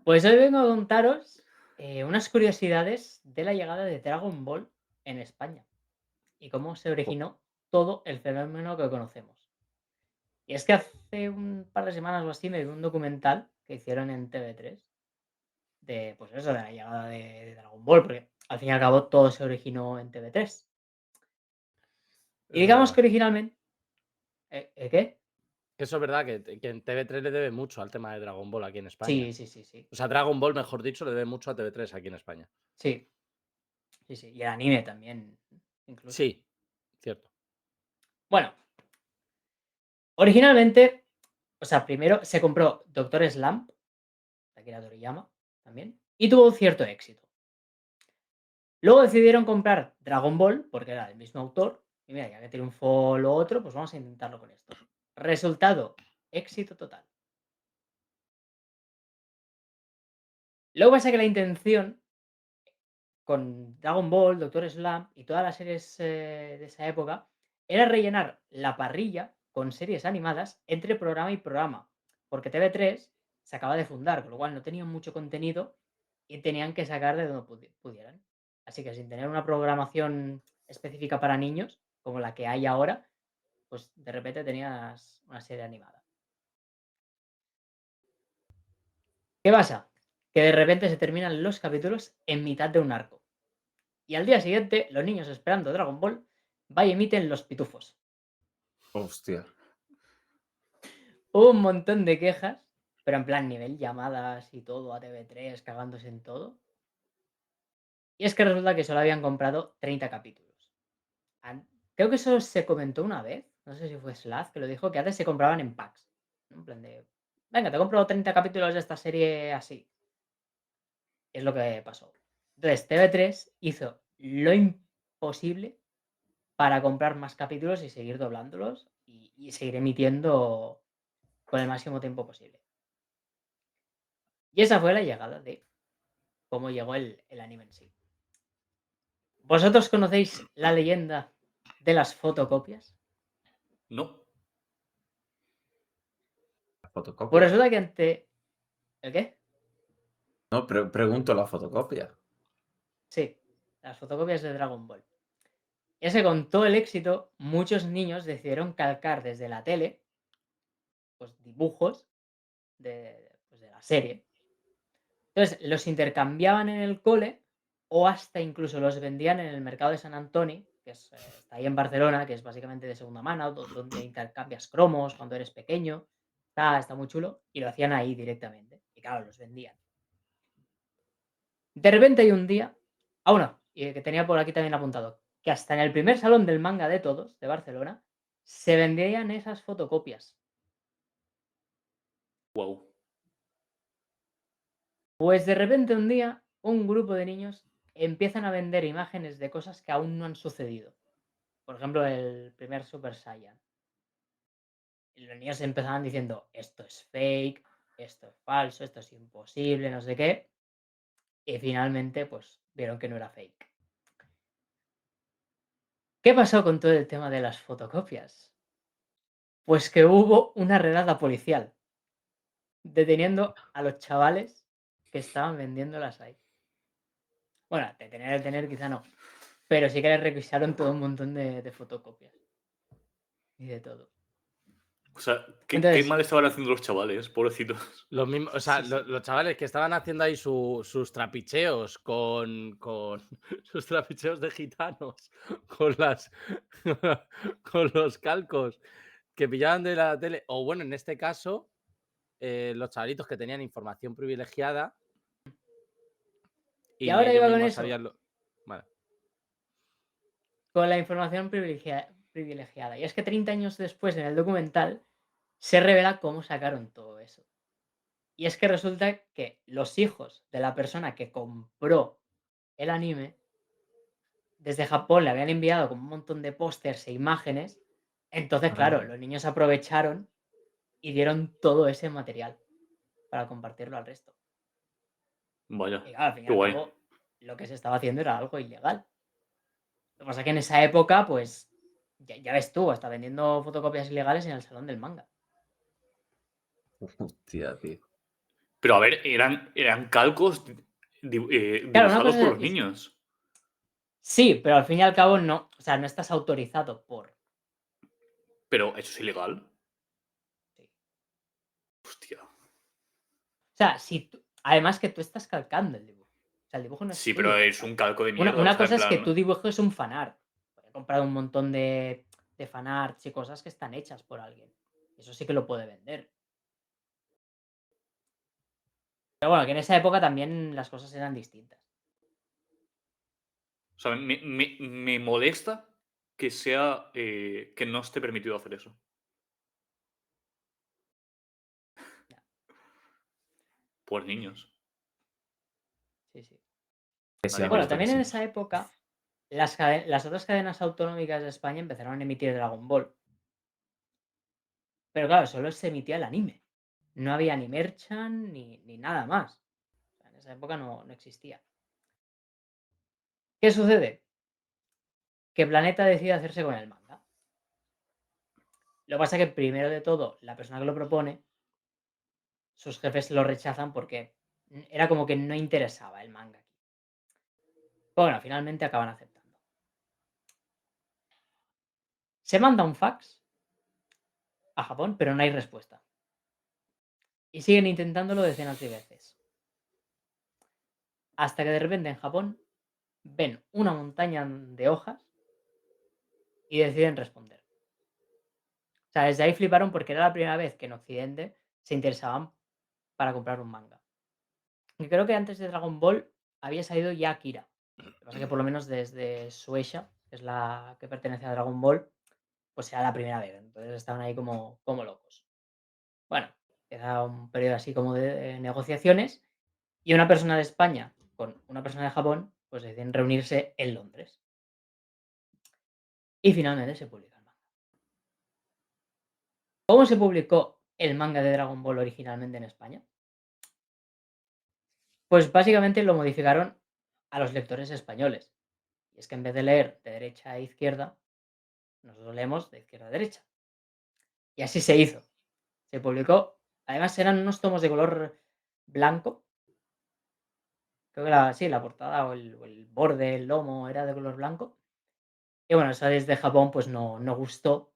Pues hoy vengo a contaros unas curiosidades de la llegada de Dragon Ball en España y cómo se originó todo el fenómeno que conocemos. Y es que hace un par de semanas o así me vi un documental que hicieron en TV3 de, pues eso, de la llegada de Dragon Ball, porque al fin y al cabo todo se originó en TV3. Y Eso es digamos verdad. que originalmente... ¿Qué? Eso es verdad que en TV3 le debe mucho al tema de Dragon Ball aquí en España. Sí, sí, sí, sí. O sea, Dragon Ball, mejor dicho, le debe mucho a TV3 aquí en España. Sí, sí, sí. Y el anime también, incluso. Sí, cierto. Bueno, originalmente, o sea, primero se compró Doctor Slump, de Akira Toriyama, también, y tuvo cierto éxito. Luego decidieron comprar Dragon Ball, porque era del mismo autor, y mira, ya que triunfó lo otro, pues vamos a intentarlo con esto. Resultado, éxito total. Luego pasa que la intención con Dragon Ball, Doctor Slump y todas las series de esa época era rellenar la parrilla con series animadas entre programa y programa, porque TV3 se acaba de fundar, con lo cual no tenían mucho contenido y tenían que sacar de donde pudieran. Así que sin tener una programación específica para niños, como la que hay ahora, pues de repente tenías una serie animada. ¿Qué pasa? Que de repente se terminan los capítulos en mitad de un arco. Y al día siguiente, los niños esperando Dragon Ball, va y emiten Los Pitufos. Hostia. Hubo un montón de quejas, pero en plan nivel llamadas y todo a TV3, cagándose en todo. Y es que resulta que solo habían comprado 30 capítulos. Creo que eso se comentó una vez, no sé si fue Slaz que lo dijo, que antes se compraban en packs. En plan de, venga, te compro 30 capítulos de esta serie así. Es lo que pasó. Entonces TV3 hizo lo imposible para comprar más capítulos y seguir doblándolos y seguir emitiendo con el máximo tiempo posible. Y esa fue la llegada de cómo llegó el anime en sí. ¿Vosotros conocéis la leyenda de las fotocopias? No. La Pues fotocopia. resulta que ante... ¿El qué? No, pregunto la fotocopia. Sí, las fotocopias de Dragon Ball. Y es que con todo el éxito, muchos niños decidieron calcar desde la tele pues, dibujos pues, de la serie. Entonces, los intercambiaban en el cole o hasta incluso los vendían en el mercado de San Antoni, que está ahí en Barcelona, que es básicamente de segunda mano, donde intercambias cromos cuando eres pequeño. Está muy chulo. Y lo hacían ahí directamente. Y claro, los vendían. De repente hay un día, no, y que tenía por aquí también apuntado, que hasta en el primer salón del manga de todos, de Barcelona, se vendían esas fotocopias. Wow. Pues de repente un día, un grupo de niños empiezan a vender imágenes de cosas que aún no han sucedido. Por ejemplo, el primer Super Saiyan. Y los niños empezaban diciendo, esto es fake, esto es falso, esto es imposible, no sé qué. Y finalmente, pues, vieron que no era fake. ¿Qué pasó con todo el tema de las fotocopias? Pues que hubo una redada policial, deteniendo a los chavales que estaban vendiéndolas ahí. Bueno, detener quizá no, pero sí que les requisaron todo un montón de fotocopias. Y de todo. O sea, ¿qué Entonces, mal estaban haciendo los chavales, pobrecitos? Los mismos, o sea, sí, sí. los chavales que estaban haciendo ahí sus trapicheos con sus trapicheos de gitanos, con las con los calcos que pillaban de la tele, o bueno, en este caso, los chavalitos que tenían información privilegiada Y y ahora ellos iba con mismos eso, sabían lo. Vale. con la información privilegiada. Y es que 30 años después, en el documental, se revela cómo sacaron todo eso. Y es que resulta que los hijos de la persona que compró el anime, desde Japón le habían enviado como un montón de pósters e imágenes. Entonces, claro, los niños aprovecharon y dieron todo ese material para compartirlo al resto. Vaya, Y claro, al fin y qué al guay. cabo, lo que se estaba haciendo era algo ilegal. Lo que pasa es que en esa época, pues, ya ves tú, hasta vendiendo fotocopias ilegales en el salón del manga. Hostia, tío. Pero a ver, eran calcos Claro, una dibujados por cosa los niños. sí, pero al fin y al cabo no, o sea, no estás autorizado por. Pero eso es ilegal. Sí. Hostia. O sea, además que tú estás calcando el dibujo. O sea, el dibujo no es Sí, tuyo pero como es tal. un calco de mierda. O Una sea, en cosa es que plan. tu dibujo es un fanart. He comprado un montón de fanarts y cosas que están hechas por alguien. Eso sí que lo puede vender. Pero bueno, que en esa época también las cosas eran distintas. O sea, me molesta que sea. Que no esté permitido hacer eso. Ya. Por niños. Sí, sí. Nadie Decían Bueno, los también en vecinos. esa época las otras cadenas autonómicas de España empezaron a emitir Dragon Ball. Pero claro, solo se emitía el anime. No había ni merchan ni nada más. O sea, en esa época no existía. ¿Qué sucede? Que Planeta decide hacerse con el manga. Lo que pasa es que primero de todo, la persona que lo propone, sus jefes lo rechazan porque era como que no interesaba el manga aquí. Pero bueno, finalmente acaban aceptando. Se manda un fax a Japón, pero no hay respuesta. Y siguen intentándolo decenas de veces. Hasta que de repente en Japón ven una montaña de hojas y deciden responder. O sea, desde ahí fliparon porque era la primera vez que en Occidente se interesaban para comprar un manga. Y creo que antes de Dragon Ball había salido ya Akira. Lo que pasa es que por lo menos desde Shueisha, que es la que pertenece a Dragon Ball, pues era la primera vez. Entonces estaban ahí como locos. Bueno, era un periodo así como de negociaciones y una persona de España con una persona de Japón pues deciden reunirse en Londres. Y finalmente se publica el manga. ¿Cómo se publicó el manga de Dragon Ball originalmente en España? Pues básicamente lo modificaron a los lectores españoles. Y es que en vez de leer de derecha a izquierda, nosotros leemos de izquierda a derecha. Y así se hizo. Se publicó. Además eran unos tomos de color blanco. Creo que la portada o el borde, el lomo era de color blanco. Y bueno, eso desde Japón pues no gustó,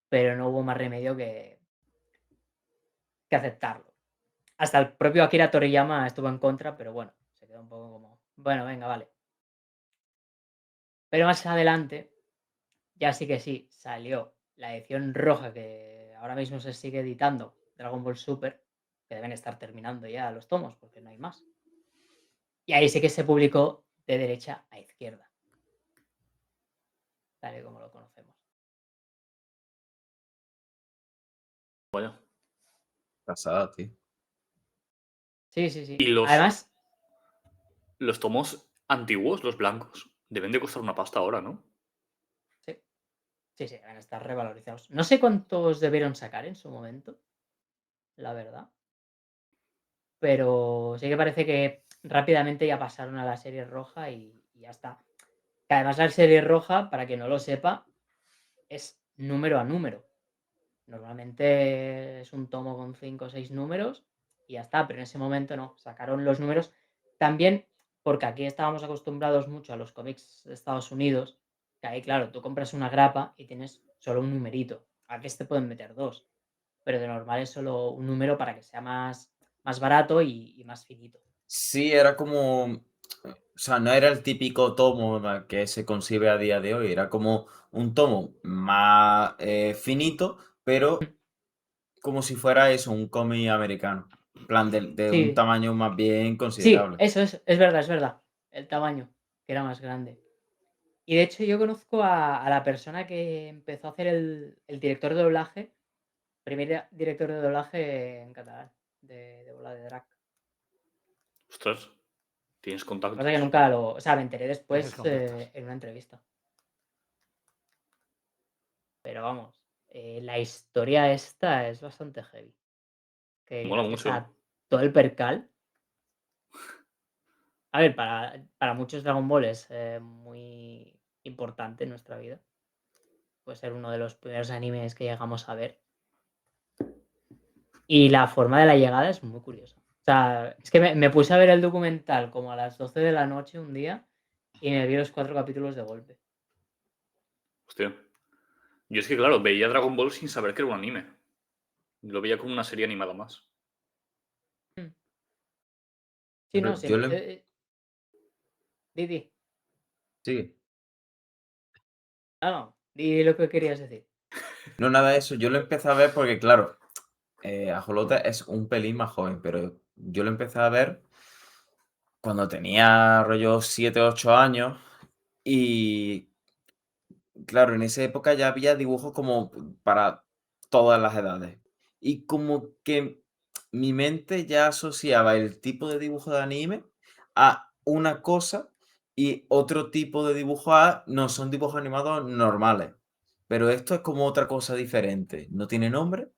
pero no hubo más remedio que aceptarlo. Hasta el propio Akira Toriyama estuvo en contra, pero bueno, se quedó un poco como, bueno, venga, vale. Pero más adelante, ya sí que sí, salió la edición roja que ahora mismo se sigue editando, Dragon Ball Super, que deben estar terminando ya los tomos porque no hay más. Y ahí sí que se publicó de derecha a izquierda, tal y como lo conocemos. Vaya. Pasada, tío. Sí, sí, sí. Y Además, los tomos antiguos, los blancos, deben de costar una pasta ahora, ¿no? sí, deben estar revalorizados. No sé cuántos debieron sacar en su momento, la verdad. Pero sí que parece que rápidamente ya pasaron a la serie roja y ya está. Que además la serie roja, para quien no lo sepa, es número a número. Normalmente es un tomo con 5 o 6 números y ya está, pero en ese momento no, sacaron los números también porque aquí estábamos acostumbrados mucho a los cómics de Estados Unidos, que ahí claro, tú compras una grapa y tienes solo un numerito. Aquí te pueden meter dos, pero de normal es solo un número para que sea más barato y más finito. Sí, era como. O sea, no era el típico tomo que se concibe a día de hoy, era como un tomo más finito, pero como si fuera eso, un cómic americano. En plan, de un Sí, tamaño más bien sí, considerable. eso es verdad. El tamaño, que era más grande. Y de hecho yo conozco a la persona que empezó a hacer el director de doblaje, primer director de doblaje en catalán, de Bola de Drac. Ostras, tienes Lo que contactos. pasa es que nunca o sea, me enteré Tienes después contactos. en una entrevista. Pero vamos, la historia esta es bastante heavy. Que Mola gracias mucho. a todo el percal. A ver, para muchos Dragon Ball es muy importante en nuestra vida. Puede ser uno de los primeros animes que llegamos a ver. Y la forma de la llegada es muy curiosa. O sea, es que me puse a ver el documental como a las 12 de la noche un día y me vi los 4 capítulos de golpe. Hostia. Yo es que, claro, veía Dragon Ball sin saber que era un anime. Lo veía como una serie animada más. Sí, Pero no, sí. yo le... Di. Sí. No, di lo que querías decir. No, nada de eso. Yo lo empecé a ver porque, claro, Ajolote es un pelín más joven, pero yo lo empecé a ver cuando tenía rollo 7, 8 años y, claro, en esa época ya había dibujos como para todas las edades. Y como que mi mente ya asociaba el tipo de dibujo de anime a una cosa y otro tipo de dibujo a no son dibujos animados normales. Pero esto es como otra cosa diferente. No tiene nombre,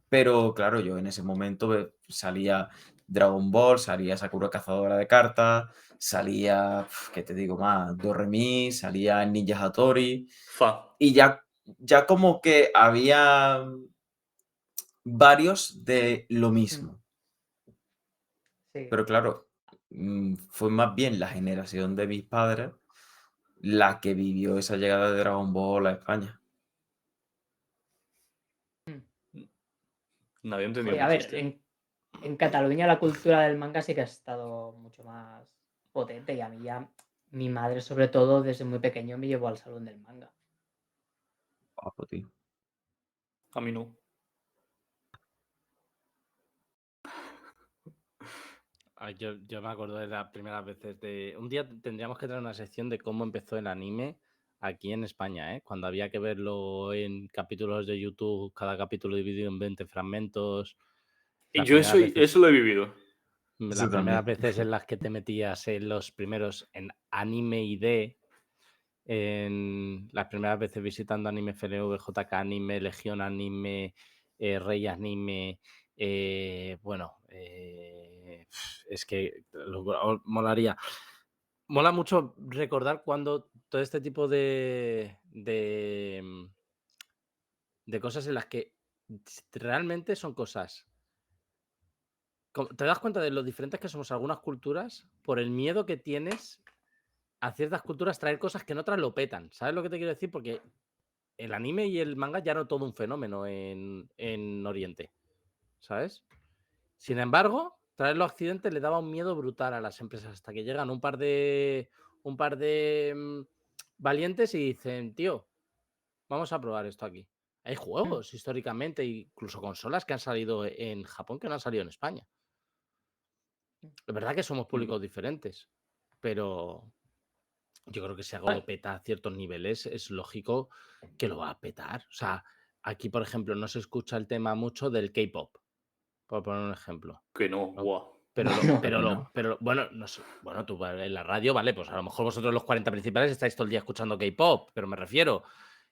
pero claro, yo en ese momento salía Dragon Ball, salía Sakura Cazadora de Cartas, salía, ¿qué te digo más? Doremi, salía Ninja Hattori. Fa. Y ya como que había varios de lo mismo. Sí. Pero claro, fue más bien la generación de mis padres la que vivió esa llegada de Dragon Ball a España. No había entendido Sí, mi a ver, chiste. en Cataluña la cultura del manga sí que ha estado mucho más potente y a mí ya, mi madre sobre todo desde muy pequeño me llevó al salón del manga. Guapo, tío. A mí no. Ay, yo me acuerdo de las primeras veces de... Un día tendríamos que traer una sección de cómo empezó el anime aquí en España, ¿eh? Cuando había que verlo en capítulos de YouTube, cada capítulo dividido en 20 fragmentos. Y Las yo primeras veces, eso lo he vivido. las Eso primeras también. veces en las que te metías en los primeros en Anime ID, en las primeras veces visitando Anime FLV, JK Anime, Legión Anime, Rey Anime, bueno, es que molaría. Mola mucho recordar cuando todo este tipo de cosas en las que realmente son cosas. Te das cuenta de lo diferentes que somos algunas culturas por el miedo que tienes a ciertas culturas traer cosas que en otras lo petan. ¿Sabes lo que te quiero decir? Porque el anime y el manga ya no todo un fenómeno en Oriente, ¿sabes? Sin embargo, traerlo a Occidente le daba un miedo brutal a las empresas hasta que llegan un par de valientes y dicen, tío, vamos a probar esto aquí. Hay juegos históricamente, incluso consolas que han salido en Japón que no han salido en España. Es verdad que somos públicos diferentes, pero yo creo que si algo lo peta a ciertos niveles, es lógico que lo va a petar. O sea, aquí, por ejemplo, no se escucha el tema mucho del K-pop, por poner un ejemplo. Que no, guau. Pero bueno, no sé, bueno, tú en la radio, vale, pues a lo mejor vosotros los 40 principales estáis todo el día escuchando K-pop, pero me refiero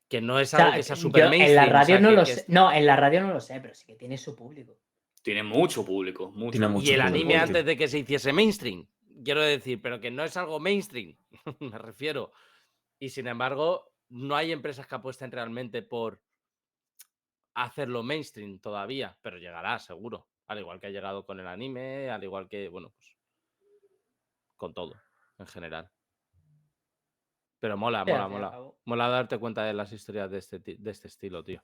que no es O sea, algo que sea súper yo en la mainstream. radio O sea, no lo sé. No, en la radio no lo sé, pero sí que tiene su público. Tiene mucho público, mucho. Tiene Y mucho el público, anime tío. antes de que se hiciese mainstream, quiero decir, pero que no es algo mainstream, me refiero. Y sin embargo, no hay empresas que apuesten realmente por hacerlo mainstream todavía, pero llegará seguro. Al igual que ha llegado con el anime, al igual que, bueno, pues con todo en general. Pero mola, Sí, al mola, fin y al mola. cabo. Mola darte cuenta de las historias de este estilo, tío.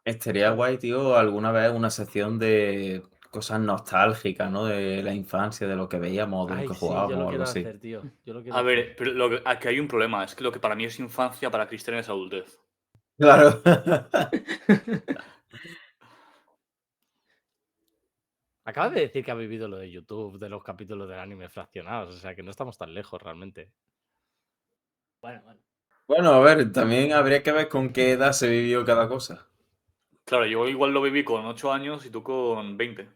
Estaría guay, tío, alguna vez una sección de cosas nostálgicas, ¿no? De la infancia, de lo que veíamos, de lo Ay, que sí, yo jugábamos lo o algo quiero así. hacer, tío. Yo lo quiero A ver, hacer. pero aquí hay un problema. Es que lo que para mí es infancia, para Cristian es adultez. Claro. Acabas de decir que ha vivido lo de YouTube, de los capítulos del anime fraccionados, o sea que no estamos tan lejos realmente. Bueno. Bueno, a ver, también habría que ver con qué edad se vivió cada cosa. Claro, yo igual lo viví con 8 años y tú con 20.